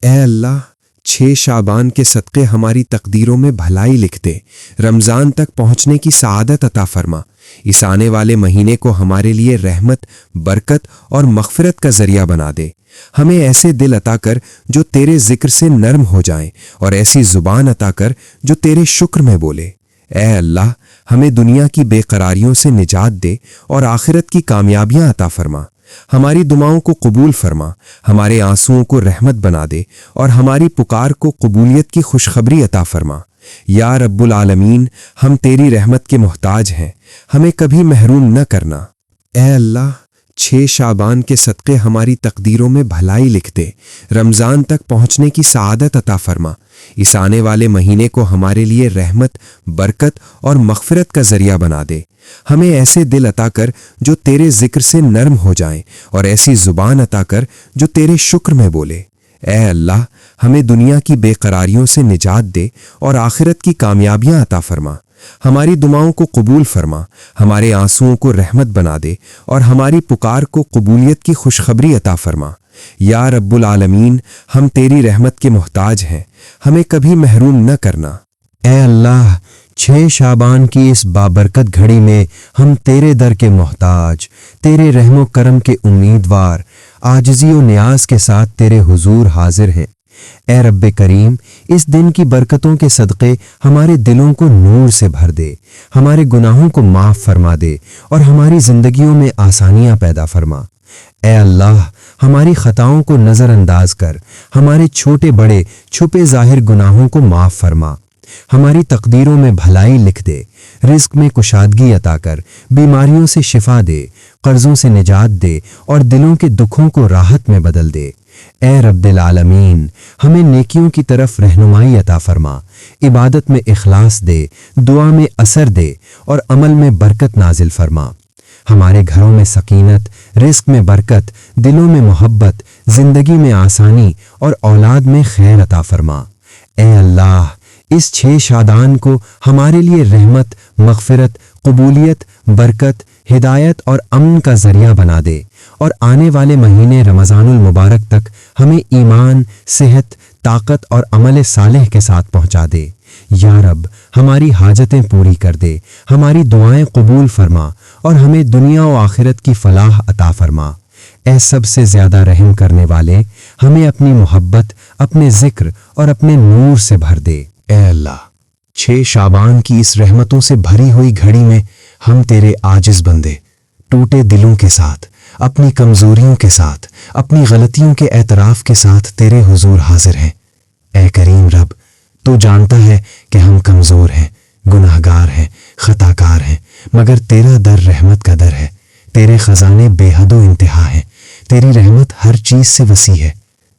اے اللہ، 6 شعبان کے صدقے ہماری تقدیروں میں بھلائی لکھ دے، رمضان تک پہنچنے کی سعادت عطا فرما۔ اس آنے والے مہینے کو ہمارے لیے رحمت، برکت اور مغفرت کا ذریعہ بنا دے۔ ہمیں ایسے دل عطا کر جو تیرے ذکر سے نرم ہو جائیں، اور ایسی زبان عطا کر جو تیرے شکر میں بولے۔ اے اللہ، ہمیں دنیا کی بے قراریوں سے نجات دے اور آخرت کی کامیابیاں عطا فرما۔ ہماری دعاؤں کو قبول فرما، ہمارے آنسوؤں کو رحمت بنا دے اور ہماری پکار کو قبولیت کی خوشخبری عطا فرما۔ یا رب العالمین، ہم تیری رحمت کے محتاج ہیں، ہمیں کبھی محروم نہ کرنا۔ اے اللہ، 6 شعبان کے صدقے ہماری تقدیروں میں بھلائی لکھ دے، رمضان تک پہنچنے کی سعادت عطا فرما۔ اس آنے والے مہینے کو ہمارے لیے رحمت، برکت اور مغفرت کا ذریعہ بنا دے۔ ہمیں ایسے دل عطا کر جو تیرے ذکر سے نرم ہو جائیں، اور ایسی زبان عطا کر جو تیرے شکر میں بولے۔ اے اللہ، ہمیں دنیا کی بے قراریوں سے نجات دے اور آخرت کی کامیابیاں عطا فرما۔ ہماری دعاؤں کو قبول فرما، ہمارے آنسوؤں کو رحمت بنا دے اور ہماری پکار کو قبولیت کی خوشخبری عطا فرما۔ یا رب العالمین، ہم تیری رحمت کے محتاج ہیں، ہمیں کبھی محروم نہ کرنا۔ اے اللہ، 6 شعبان کی اس بابرکت گھڑی میں ہم تیرے در کے محتاج، تیرے رحم و کرم کے امیدوار، عاجزی و نیاز کے ساتھ تیرے حضور حاضر ہیں۔ اے رب کریم، اس دن کی برکتوں کے صدقے ہمارے دلوں کو نور سے بھر دے، ہمارے گناہوں کو معاف فرما دے اور ہماری زندگیوں میں آسانیاں پیدا فرما۔ اے اللہ، ہماری خطاؤں کو نظر انداز کر، ہمارے چھوٹے بڑے چھپے ظاہر گناہوں کو معاف فرما۔ ہماری تقدیروں میں بھلائی لکھ دے، رزق میں کشادگی عطا کر، بیماریوں سے شفا دے، قرضوں سے نجات دے اور دلوں کے دکھوں کو راحت میں بدل دے۔ اے رب العالمین، ہمیں نیکیوں کی طرف رہنمائی عطا فرما، عبادت میں اخلاص دے، دعا میں اثر دے اور عمل میں برکت نازل فرما۔ ہمارے گھروں میں سکینت، رزق میں برکت، دلوں میں محبت، زندگی میں آسانی اور اولاد میں خیر عطا فرما۔ اے اللہ، اس 6 شعبان کو ہمارے لیے رحمت، مغفرت، قبولیت، برکت، ہدایت اور امن کا ذریعہ بنا دے، اور آنے والے مہینے رمضان المبارک تک ہمیں ایمان، صحت، طاقت اور عمل صالح کے ساتھ پہنچا دے۔ یا رب، ہماری حاجتیں پوری کر دے، ہماری دعائیں قبول فرما اور ہمیں دنیا و آخرت کی فلاح عطا فرما۔ اے سب سے زیادہ رحم کرنے والے، ہمیں اپنی محبت، اپنے ذکر اور اپنے نور سے بھر دے۔ اے اللہ، 6 شعبان کی اس رحمتوں سے بھری ہوئی گھڑی میں ہم تیرے عاجز بندے، ٹوٹے دلوں کے ساتھ، اپنی کمزوریوں کے ساتھ، اپنی غلطیوں کے اعتراف کے ساتھ تیرے حضور حاضر ہیں۔ اے کریم رب، تو جانتا ہے کہ ہم کمزور ہیں، گناہ گار ہیں، خطا کار ہیں، مگر تیرا در رحمت کا در ہے، تیرے خزانے بے حد و انتہا ہیں، تیری رحمت ہر چیز سے وسیع ہے۔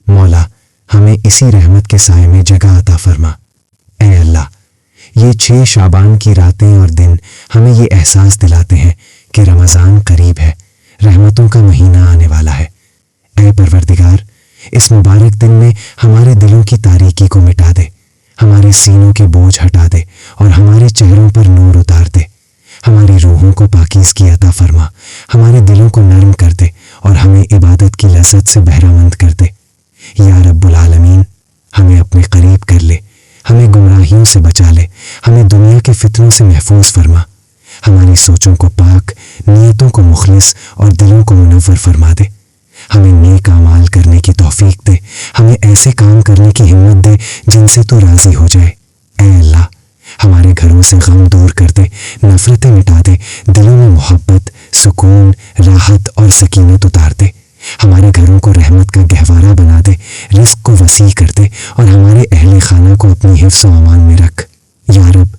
مولا، ہمیں اسی رحمت کے سائے میں جگہ عطا فرما۔ اے اللہ، یہ 6 شعبان کی راتیں اور دن ہمیں یہ احساس دلاتے ہیں کہ رمضان قریب ہے، رحمتوں کا مہینہ آنے والا ہے۔ اے پروردگار، اس مبارک دن میں ہمارے دلوں کی تاریکی کو مٹا دے، ہمارے سینوں کے بوجھ ہٹا دے اور ہمارے چہروں پر نور اتار دے۔ ہماری روحوں کو پاکیزگی عطا فرما، ہمارے دلوں کو نرم کر دے اور ہمیں عبادت کی لذت سے بہرہ مند کر دے۔ یا رب العالمین، ہمیں اپنے قریب کر لے، ہمیں گمراہیوں سے بچا لے، ہمیں دنیا کے فتنوں سے محفوظ فرما، ہماری سوچوں کو پاک، نیتوں کو مخلص اور دلوں کو منور فرما دے۔ ہمیں نیک اعمال کرنے کی توفیق دے، ہمیں ایسے کام کرنے کی ہمت دے جن سے تو راضی ہو جائے۔ اے اللہ، ہمارے گھروں سے غم دور کر دے، نفرتیں مٹا دے، دلوں میں محبت، سکون، راحت اور سکینت اتار دے۔ ہمارے گھروں کو رحمت کا گہوارہ بنا دے، رزق کو وسیع کر دے اور ہمارے اہل خانہ کو اپنی حفظ و امان میں رکھ۔ یا رب،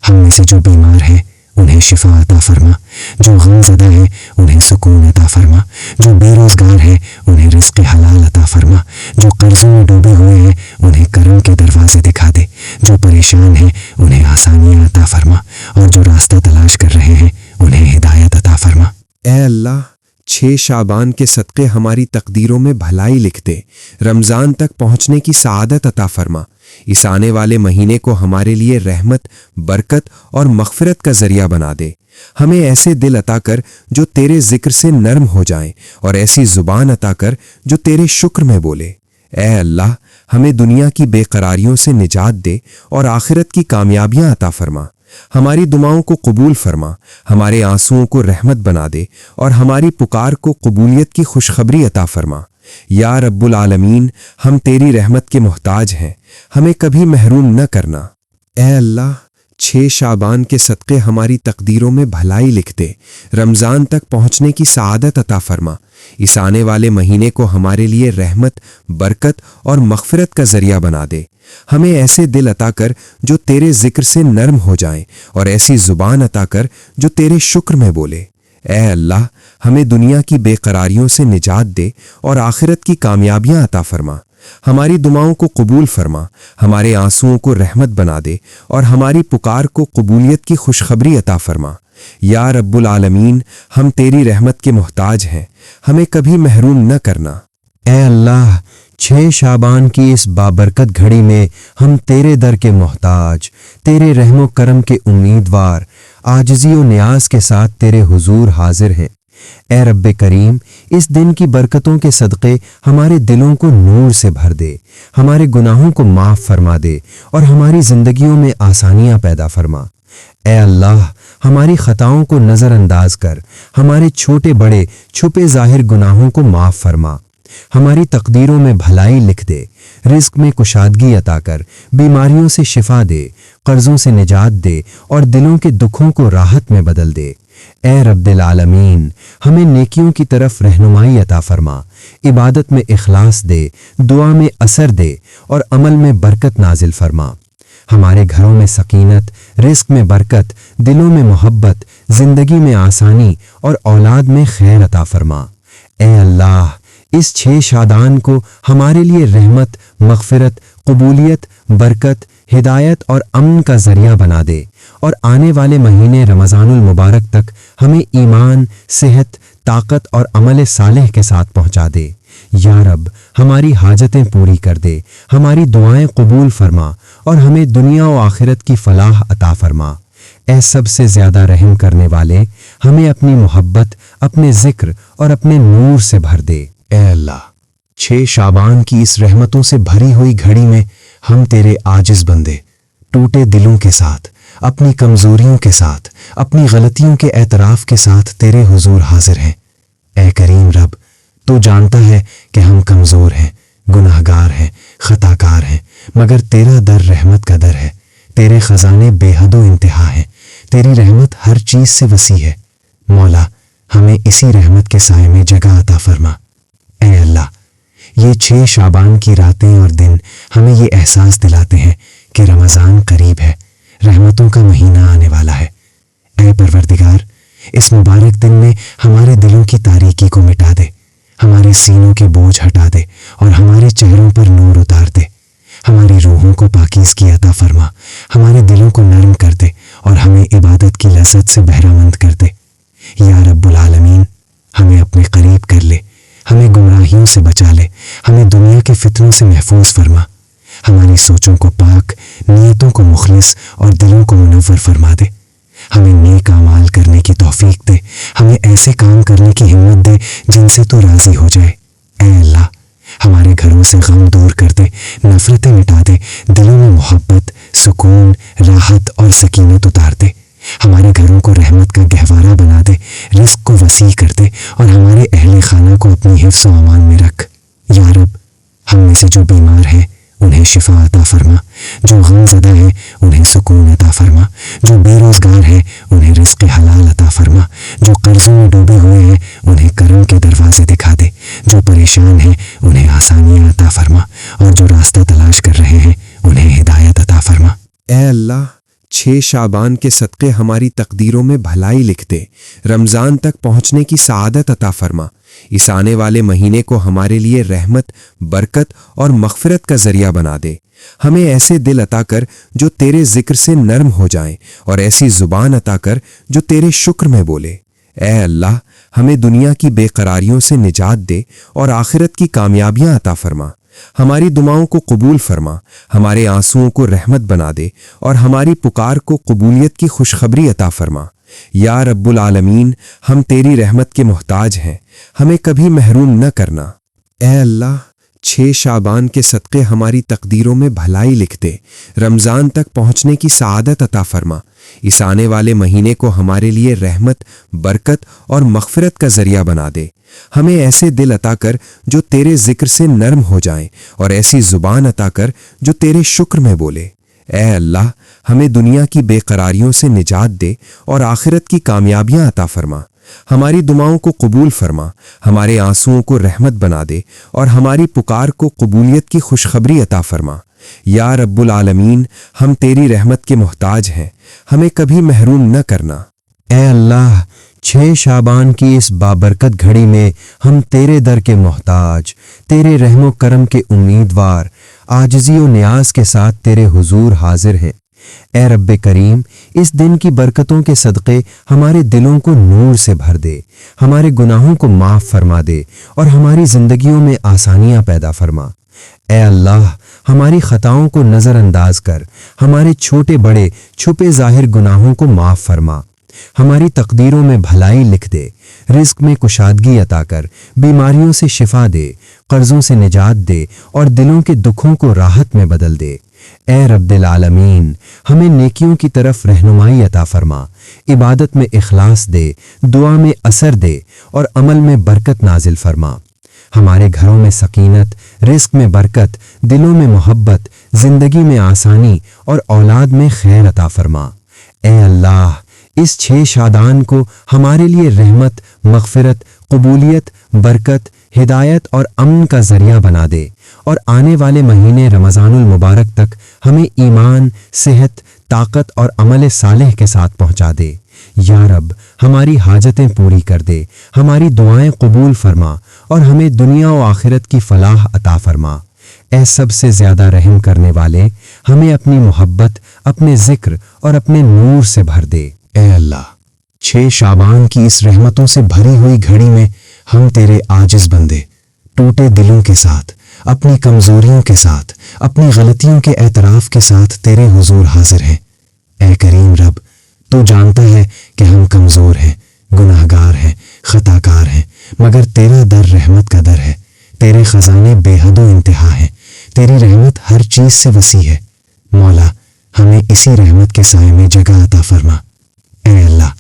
ہم میں سے جو بیمار ہیں انہیں شفا عطا فرما، جو غم زدہ ہیں انہیں سکون عطا فرما، جو بے روزگار ہیں انہیں رزق حلال عطا فرما، جو قرضوں میں ڈوبے ہوئے ہیں انہیں کرم کے دروازے دکھا دے، جو پریشان ہیں انہیں آسانیاں عطا فرما، اور جو راستہ تلاش کر رہے ہیں انہیں ہدایت عطا فرما۔ اے اللہ، 6 شعبان کے صدقے ہماری تقدیروں میں بھلائی لکھ دے، رمضان تک پہنچنے کی سعادت عطا فرما۔ اس آنے والے مہینے کو ہمارے لیے رحمت، برکت اور مغفرت کا ذریعہ بنا دے۔ ہمیں ایسے دل عطا کر جو تیرے ذکر سے نرم ہو جائیں، اور ایسی زبان عطا کر جو تیرے شکر میں بولے۔ اے اللہ ہمیں دنیا کی بے قراریوں سے نجات دے اور آخرت کی کامیابیاں عطا فرما، ہماری دعاؤں کو قبول فرما، ہمارے آنسوؤں کو رحمت بنا دے اور ہماری پکار کو قبولیت کی خوشخبری عطا فرما۔ یا رب العالمین ہم تیری رحمت کے محتاج ہیں، ہمیں کبھی محروم نہ کرنا۔ اے اللہ 6 شعبان کے صدقے ہماری تقدیروں میں بھلائی لکھ دے، رمضان تک پہنچنے کی سعادت عطا فرما، اس آنے والے مہینے کو ہمارے لیے رحمت، برکت اور مغفرت کا ذریعہ بنا دے۔ ہمیں ایسے دل عطا کر جو تیرے ذکر سے نرم ہو جائیں اور ایسی زبان عطا کر جو تیرے شکر میں بولے۔ اے اللہ ہمیں دنیا کی بے قراریوں سے نجات دے اور آخرت کی کامیابیاں عطا فرما، ہماری دعاؤں کو قبول فرما، ہمارے آنسوؤں کو رحمت بنا دے اور ہماری پکار کو قبولیت کی خوشخبری عطا فرما۔ یا رب العالمین ہم تیری رحمت کے محتاج ہیں، ہمیں کبھی محروم نہ کرنا۔ اے اللہ 6 شعبان کی اس بابرکت گھڑی میں ہم تیرے در کے محتاج، تیرے رحم و کرم کے امیدوار، عاجزی و نیاز کے ساتھ تیرے حضور حاضر ہیں۔ اے رب کریم اس دن کی برکتوں کے صدقے ہمارے دلوں کو نور سے بھر دے، ہمارے گناہوں کو معاف فرما دے اور ہماری زندگیوں میں آسانیاں پیدا فرما۔ اے اللہ ہماری خطاؤں کو نظر انداز کر، ہمارے چھوٹے بڑے چھپے ظاہر گناہوں کو معاف فرما، ہماری تقدیروں میں بھلائی لکھ دے، رزق میں کشادگی عطا کر، بیماریوں سے شفا دے، قرضوں سے نجات دے اور دلوں کے دکھوں کو راحت میں بدل دے۔ اے رب العالمین ہمیں نیکیوں کی طرف رہنمائی عطا فرما، عبادت میں اخلاص دے، دعا میں اثر دے اور عمل میں برکت نازل فرما۔ ہمارے گھروں میں سکینت، رزق میں برکت، دلوں میں محبت، زندگی میں آسانی اور اولاد میں خیر عطا فرما۔ اے اللہ اس 6 شعبان کو ہمارے لیے رحمت، مغفرت، قبولیت، برکت، ہدایت اور امن کا ذریعہ بنا دے اور آنے والے مہینے رمضان المبارک تک ہمیں ایمان، صحت، طاقت اور عمل صالح کے ساتھ پہنچا دے۔ یا رب ہماری حاجتیں پوری کر دے، ہماری دعائیں قبول فرما اور ہمیں دنیا و آخرت کی فلاح عطا فرما۔ اے سب سے زیادہ رحم کرنے والے ہمیں اپنی محبت، اپنے ذکر اور اپنے نور سے بھر دے۔ اے اللہ 6 شعبان کی اس رحمتوں سے بھری ہوئی گھڑی میں ہم تیرے عاجز بندے ٹوٹے دلوں کے ساتھ، اپنی کمزوریوں کے ساتھ، اپنی غلطیوں کے اعتراف کے ساتھ تیرے حضور حاضر ہیں۔ اے کریم رب تو جانتا ہے کہ ہم کمزور ہیں، گناہ گار ہیں، خطا کار ہیں، مگر تیرا در رحمت کا در ہے، تیرے خزانے بے حد و انتہا ہیں، تیری رحمت ہر چیز سے وسیع ہے۔ مولا ہمیں اسی رحمت کے سائے میں جگہ عطا فرما۔ اے اللہ یہ 6 شعبان کی راتیں اور دن ہمیں یہ احساس دلاتے ہیں کہ رمضان قریب ہے، رحمتوں کا مہینہ آنے والا ہے۔ اے پروردگار اس مبارک دن میں ہمارے دلوں کی تاریکی کو مٹا دے، ہمارے سینوں کے بوجھ ہٹا دے اور ہمارے چہروں پر نور اتار دے، ہماری روحوں کو پاکیزگی عطا فرما، ہمارے دلوں کو نرم کر دے اور ہمیں عبادت کی لذت سے بہرہ مند کر دے۔ یا رب العالمین ہمیں اپنے قریب کر لے، ہمیں گمراہیوں سے بچا لے، ہمیں دنیا کے فتنوں سے محفوظ فرما، ہماری سوچوں کو پاک، نیتوں کو مخلص اور دلوں کو منور فرما دے، ہمیں نیک اعمال کرنے کی توفیق دے، ہمیں ایسے کام کرنے کی ہمت دے جن سے تو راضی ہو جائے۔ اے اللہ ہمارے گھروں سے غم دور کر دے، نفرتیں مٹا دے، دلوں میں محبت، سکون، راحت اور سکینت اتار دے، ہمارے گھروں کو رحمت کا گہوارہ بنا دے، رزق کو وسیع کر دے اور ہمارے اہل خانہ کو اپنی حفظ و امان میں رکھ۔ یا رب ہم میں سے جو بیمار ہیں انہیں شفا عطا فرما، جو غم زدہ ہیں انہیں سکون عطا فرما، جو بے روزگار ہیں انہیں رزق حلال عطا فرما، جو قرضوں میں ڈوبے ہوئے ہیں انہیں کرم کے دروازے دکھا دے، جو پریشان ہیں انہیں آسانیاں عطا فرما اور جو راستہ تلاش کر رہے ہیں انہیں ہدایت عطا فرما۔ اے اللہ 6 شعبان کے صدقے ہماری تقدیروں میں بھلائی لکھ دے، رمضان تک پہنچنے کی سعادت عطا فرما، اس آنے والے مہینے کو ہمارے لیے رحمت، برکت اور مغفرت کا ذریعہ بنا دے، ہمیں ایسے دل عطا کر جو تیرے ذکر سے نرم ہو جائیں اور ایسی زبان عطا کر جو تیرے شکر میں بولے۔ اے اللہ ہمیں دنیا کی بے قراریوں سے نجات دے اور آخرت کی کامیابیاں عطا فرما، ہماری دعاؤں کو قبول فرما، ہمارے آنسوؤں کو رحمت بنا دے اور ہماری پکار کو قبولیت کی خوشخبری عطا فرما۔ یا رب العالمین ہم تیری رحمت کے محتاج ہیں، ہمیں کبھی محروم نہ کرنا۔ اے اللہ 6 شعبان کے صدقے ہماری تقدیروں میں بھلائی لکھ دے، رمضان تک پہنچنے کی سعادت عطا فرما، اس آنے والے مہینے کو ہمارے لیے رحمت، برکت اور مغفرت کا ذریعہ بنا دے۔ ہمیں ایسے دل عطا کر جو تیرے ذکر سے نرم ہو جائیں، اور ایسی زبان عطا کر جو تیرے شکر میں بولے۔ اے اللہ، ہمیں دنیا کی بے قراریوں سے نجات دے اور آخرت کی کامیابیاں عطا فرما۔ ہماری دعاؤں کو قبول فرما، ہمارے آنسوؤں کو رحمت بنا دے اور ہماری پکار کو قبولیت کی خوشخبری عطا فرما۔ یا رب العالمین، ہم تیری رحمت کے محتاج ہیں، ہمیں کبھی محروم نہ کرنا۔ اے اللہ، 6 شعبان کی اس بابرکت گھڑی میں ہم تیرے در کے محتاج، تیرے رحم و کرم کے امیدوار، عاجزی و نیاز کے ساتھ تیرے حضور حاضر ہیں۔ اے رب کریم، اس دن کی برکتوں کے صدقے ہمارے دلوں کو نور سے بھر دے، ہمارے گناہوں کو معاف فرما دے اور ہماری زندگیوں میں آسانیاں پیدا فرما۔ اے اللہ، ہماری خطاؤں کو نظر انداز کر، ہمارے چھوٹے بڑے چھپے ظاہر گناہوں کو معاف فرما، ہماری تقدیروں میں بھلائی لکھ دے، رزق میں کشادگی عطا کر، بیماریوں سے شفا دے، قرضوں سے نجات دے اور دلوں کے دکھوں کو راحت میں بدل دے۔ اے رب العالمین، ہمیں نیکیوں کی طرف رہنمائی عطا فرما، عبادت میں اخلاص دے، دعا میں اثر دے اور عمل میں برکت نازل فرما۔ ہمارے گھروں میں سکینت، رزق میں برکت، دلوں میں محبت، زندگی میں آسانی اور اولاد میں خیر عطا فرما۔ اے اللہ، اس 6 شعبان کو ہمارے لیے رحمت، مغفرت، قبولیت، برکت، ہدایت اور امن کا ذریعہ بنا دے اور آنے والے مہینے رمضان المبارک تک ہمیں ایمان، صحت، طاقت اور عمل صالح کے ساتھ پہنچا دے۔ یا رب، ہماری حاجتیں پوری کر دے، ہماری دعائیں قبول فرما اور ہمیں دنیا و آخرت کی فلاح عطا فرما۔ اے سب سے زیادہ رحم کرنے والے، ہمیں اپنی محبت، اپنے ذکر اور اپنے نور سے بھر دے۔ اے اللہ، 6 شعبان کی اس رحمتوں سے بھری ہوئی گھڑی میں ہم تیرے عاجز بندے ٹوٹے دلوں کے ساتھ، اپنی کمزوریوں کے ساتھ، اپنی غلطیوں کے اعتراف کے ساتھ تیرے حضور حاضر ہیں۔ اے کریم رب، تو جانتا ہے کہ ہم کمزور ہیں، گناہ گار ہیں، خطا کار ہیں، مگر تیرا در رحمت کا در ہے، تیرے خزانے بے حد و انتہا ہیں، تیری رحمت ہر چیز سے وسیع ہے۔ مولا، ہمیں اسی رحمت کے سائے میں جگہ عطا فرما۔ اے اللہ،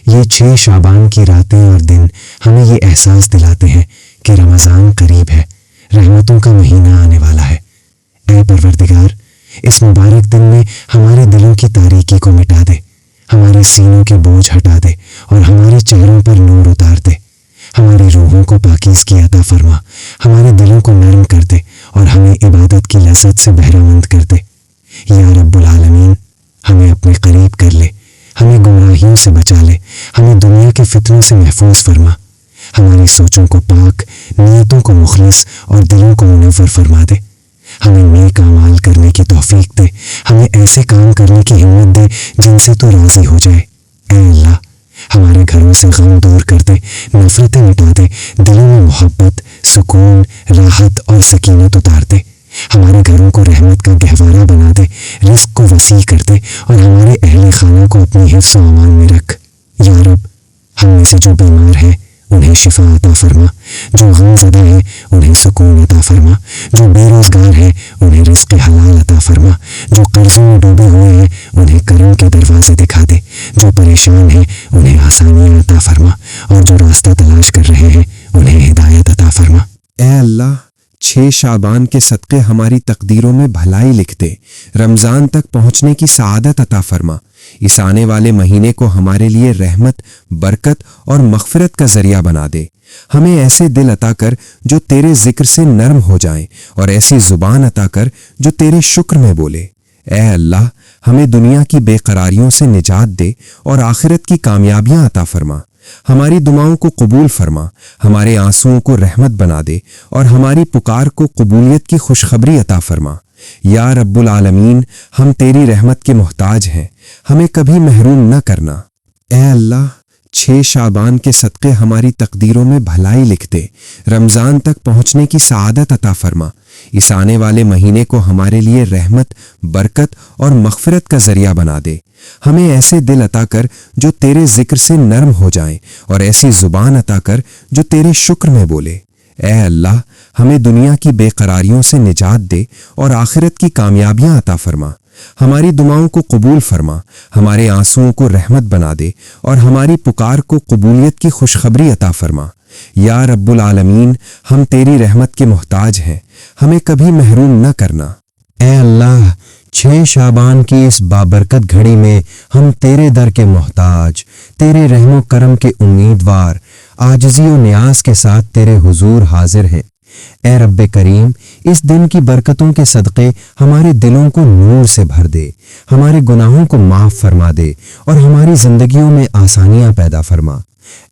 یہ 6 شعبان کی راتیں اور دن ہمیں یہ احساس دلاتے ہیں کہ رمضان قریب ہے، رحمتوں کا مہینہ آنے والا ہے۔ اے پروردگار، اس مبارک دن میں ہمارے دلوں کی تاریکی کو مٹا دے، ہمارے سینوں کے بوجھ ہٹا دے اور ہمارے چہروں پر نور اتار دے، ہماری روحوں کو پاکیزگی عطا فرما، ہمارے دلوں کو نرم کر دے اور ہمیں عبادت کی لذت سے بہرہ مند کر دے۔ یا رب العالمین، ہمیں اپنے قریب کر لے، ہمیں گمراہیوں سے بچا لے، ہمیں دنیا کے فتنوں سے محفوظ فرما، ہماری سوچوں کو پاک، نیتوں کو مخلص اور دلوں کو منور فرما دے، ہمیں نیک اعمال کرنے کی توفیق دے، ہمیں ایسے کام کرنے کی ہمت دے جن سے تو راضی ہو جائے۔ اے اللہ، ہمارے گھروں سے غم دور کر دے، نفرتیں مٹا دے، دلوں میں محبت، سکون، راحت اور سکینت اتار دے، ہمارے گھروں کو رحمت کا گہوارہ بنا دے، رزق کو وسیع کر دے اور ہمارے اہل خانہ کو اپنی حفظ و امان میں رکھ۔ یا رب، ہم میں سے جو بیمار ہیں انہیں شفا عطا فرما، جو غم زدہ ہیں انہیں سکون عطا فرما، جو بے روزگار ہیں انہیں رزق حلال عطا فرما، جو قرضوں میں ڈوبے ہوئے ہیں انہیں کرم کے دروازے دکھا دے، جو پریشان ہیں انہیں آسانیاں عطا فرما اور جو راستہ تلاش کر رہے ہیں انہیں ہدایت عطا فرما۔ اے اللہ، 6 شعبان کے صدقے ہماری تقدیروں میں بھلائی لکھ دے، رمضان تک پہنچنے کی سعادت عطا فرما، اس آنے والے مہینے کو ہمارے لیے رحمت، برکت اور مغفرت کا ذریعہ بنا دے۔ ہمیں ایسے دل عطا کر جو تیرے ذکر سے نرم ہو جائیں اور ایسی زبان عطا کر جو تیرے شکر میں بولے۔ اے اللہ، ہمیں دنیا کی بے قراریوں سے نجات دے اور آخرت کی کامیابیاں عطا فرما، ہماری دعاؤں کو قبول فرما، ہمارے آنسوؤں کو رحمت بنا دے اور ہماری پکار کو قبولیت کی خوشخبری عطا فرما۔ یا رب العالمین، ہم تیری رحمت کے محتاج ہیں، ہمیں کبھی محروم نہ کرنا۔ اے اللہ، 6 شعبان کے صدقے ہماری تقدیروں میں بھلائی لکھ دے، رمضان تک پہنچنے کی سعادت عطا فرما، اس آنے والے مہینے کو ہمارے لیے رحمت، برکت اور مغفرت کا ذریعہ بنا دے۔ ہمیں ایسے دل عطا کر جو تیرے ذکر سے نرم ہو جائیں اور ایسی زبان عطا کر جو تیرے شکر میں بولے۔ اے اللہ، ہمیں دنیا کی بے قراریوں سے نجات دے اور آخرت کی کامیابیاں عطا فرما۔ ہماری دعاؤں کو قبول فرما، ہمارے آنسوؤں کو رحمت بنا دے اور ہماری پکار کو قبولیت کی خوشخبری عطا فرما۔ یا رب العالمین، ہم تیری رحمت کے محتاج ہیں، ہمیں کبھی محروم نہ کرنا۔ اے اللہ، 6 شعبان کی اس بابرکت گھڑی میں ہم تیرے در کے محتاج، تیرے رحم و کرم کے امیدوار، عاجزی و نیاز کے ساتھ تیرے حضور حاضر ہیں۔ اے رب کریم، اس دن کی برکتوں کے صدقے ہمارے دلوں کو نور سے بھر دے، ہمارے گناہوں کو معاف فرما دے اور ہماری زندگیوں میں آسانیاں پیدا فرما۔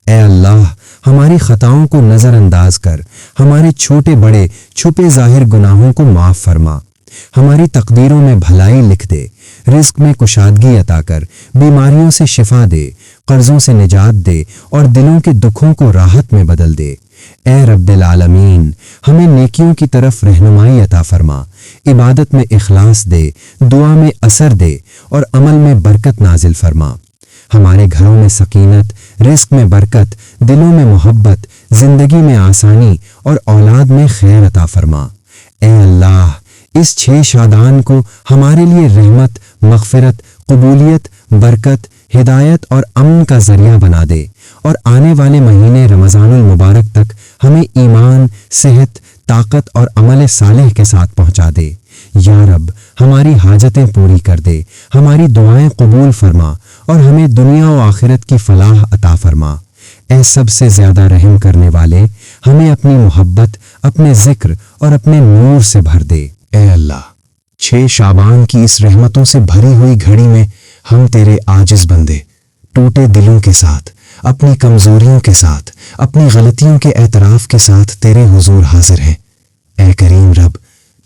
اے اللہ، ہماری خطاؤں کو نظر انداز کر، ہمارے چھوٹے بڑے چھپے ظاہر گناہوں کو معاف فرما، ہماری تقدیروں میں بھلائی لکھ دے، رزق میں کشادگی عطا کر، بیماریوں سے شفا دے، قرضوں سے نجات دے اور دلوں کے دکھوں کو راحت میں بدل دے۔ اے رب العالمین، ہمیں نیکیوں کی طرف رہنمائی عطا فرما، عبادت میں اخلاص دے، دعا میں اثر دے اور عمل میں برکت نازل فرما۔ ہمارے گھروں میں سکینت، رزق میں برکت، دلوں میں محبت، زندگی میں آسانی اور اولاد میں خیر عطا فرما۔ اے اللہ، اس 6 شعبان کو ہمارے لیے رحمت، مغفرت، قبولیت، برکت، ہدایت اور امن کا ذریعہ بنا دے اور آنے والے مہینے رمضان المبارک تک ہمیں ایمان، صحت، طاقت اور عمل صالح کے ساتھ پہنچا دے۔ یا رب، ہماری حاجتیں پوری کر دے، ہماری دعائیں قبول فرما اور ہمیں دنیا و آخرت کی فلاح عطا فرما۔ اے سب سے زیادہ رحم کرنے والے، ہمیں اپنی محبت، اپنے ذکر اور اپنے نور سے بھر دے۔ اے اللہ، 6 شعبان کی اس رحمتوں سے بھری ہوئی گھڑی میں ہم تیرے عاجز بندے ٹوٹے دلوں کے ساتھ، اپنی کمزوریوں کے ساتھ، اپنی غلطیوں کے اعتراف کے ساتھ تیرے حضور حاضر ہیں۔ اے کریم رب،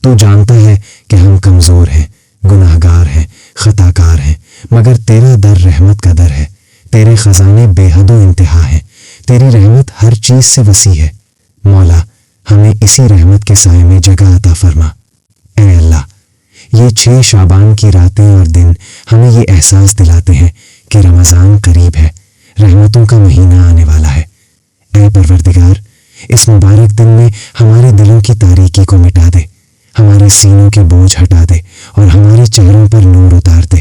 تو جانتا ہے کہ ہم کمزور ہیں، گناہ گار ہیں، خطا کار ہیں، مگر تیرا در رحمت کا در ہے، تیرے خزانے بے حد و انتہا ہیں، تیری رحمت ہر چیز سے وسیع ہے۔ مولا، ہمیں اسی رحمت کے سائے میں جگہ عطا فرما۔ اے اللہ، یہ 6 شعبان کی راتیں اور دن ہمیں یہ احساس دلاتے ہیں کہ رمضان قریب ہے، رحمتوں کا مہینہ آنے والا ہے۔ اے پروردگار، اس مبارک دن میں ہمارے دلوں کی تاریکی کو مٹا دے، ہمارے سینوں کے بوجھ ہٹا دے اور ہمارے چہروں پر نور اتار دے،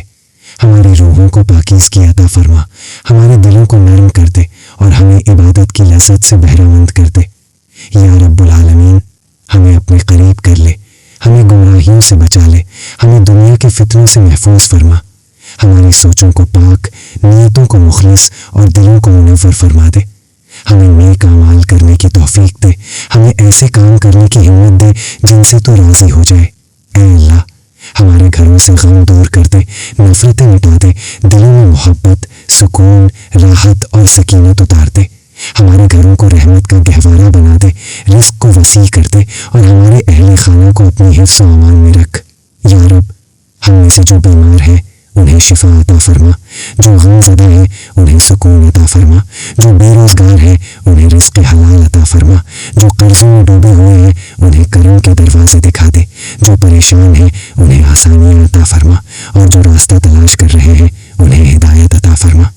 ہماری روحوں کو پاکیزگی عطا فرما، ہمارے دلوں کو نرم کر دے اور ہمیں عبادت کی لذت سے بہرہ مند کر دے۔ یا رب العالمین، ہمیں اپنے قریب کر لے، ہمیں گمراہیوں سے بچا لے، ہمیں دنیا کے فتنوں سے محفوظ فرما، ہماری سوچوں کو پاک، نیتوں کو مخلص اور دلوں کو منور فرما دے، ہمیں نیک اعمال کرنے کی توفیق دے، ہمیں ایسے کام کرنے کی ہمت دے جن سے تو راضی ہو جائے۔ اے اللہ، ہمارے گھروں سے غم دور کر دے، نفرتیں مٹا دے، دلوں میں محبت، سکون، راحت اور سکینت اتار دے، ہمارے گھروں کو رحمت کا گہوارہ بنا دے، رزق کو وسیع کر دے اور ہمارے اہل خانہ کو اپنی حفظ و امان میں رکھ۔ یا رب، ہم میں سے جو بیمار ہیں انہیں شفا عطا فرما، جو غم زدہ ہیں انہیں سکون عطا فرما، جو بے روزگار ہیں انہیں رزق حلال عطا فرما، جو قرضوں میں ڈوبے ہوئے ہیں انہیں کرم کے دروازے دکھا دے، جو پریشان ہیں انہیں آسانیاں عطا فرما اور جو راستہ تلاش کر رہے ہیں انہیں ہدایت عطا فرما۔